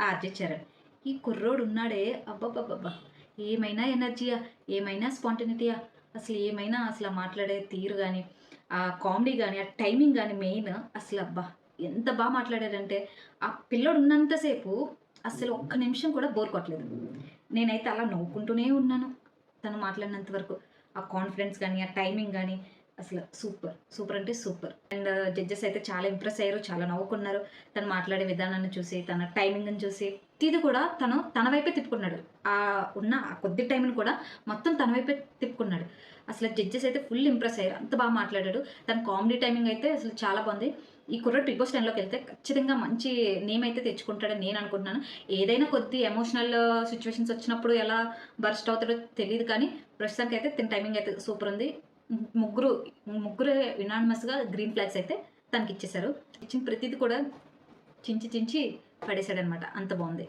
RJ Charan. ఈ కుర్రోడు ఉన్నాడే అబ్బబ్బబ్బబ్బా! ఏమైనా ఎనర్జీయా, ఏమైనా స్పాంటేనిటీయా, అసలు ఏమైనా అసల మాట్లాడే తీరు గాని, ఆ కామెడీ గాని, ఆ టైమింగ్ గాని మెయిన్ అసలబ్బా! ఎంత మాట్లాడారంటే, ఆ పిల్లోడు ఉన్నంత సేపు అస్సలు ఒక్క నిమిషం కూడా బోర్ కొట్టలేదు. నేనైతే అలా నవ్వుకుంటూనే ఉన్నాను. తను మాట్లాడినంత వరకు. ఆ కాన్ఫిడెన్స్ గాని, ఆ టైమింగ్ గాని అసలు సూపర్. సూపర్ అంటే సూపర్. అండ్ జడ్జెస్ అయితే చాలా ఇంప్రెస్ అయ్యారు. చాలా నవ్వుకున్నారు. తను మాట్లాడే విధానాన్ని చూసి, తన టైమింగ్‌ని చూసి, ప్రతీది కూడా తను తన వైపే తిప్పుకున్నాడు. ఉన్న ఆ కొద్ది టైంని కూడా మొత్తం తన వైపే తిప్పుకున్నాడు. అసలు జడ్జెస్ అయితే ఫుల్ ఇంప్రెస్ అయ్యారు. అంత మాట్లాడాడు. తన కామెడీ టైమింగ్ అయితే అసలు చాలా బావుంది. ఈ కుర్రోడు 'బిగ్ బాస్ 10'లోకెళ్తే ఖచ్చితంగా మంచి నేమ్ అయితే తెచ్చుకుంటాడని నేను అనుకుంటున్నాను. ఏదైనా కొద్ది ఎమోషనల్ సిట్యుయేషన్స్ వచ్చినప్పుడు ఎలా బర్స్ట్ అవుతాడో తెలీదు కానీ, ప్రస్తుతానికైతే తన టైమింగ్ అయితే సూపర్ ఉంది. ముగ్గురు ముగ్గురు యునానిమస్‌గా గ్రీన్ ఫ్లాగ్స్ అయితే తనకిచ్చేసారు. ఇచ్చిన ప్రతీది కూడా చించి చించి పడేసాడనమాట. అంత బావుంది.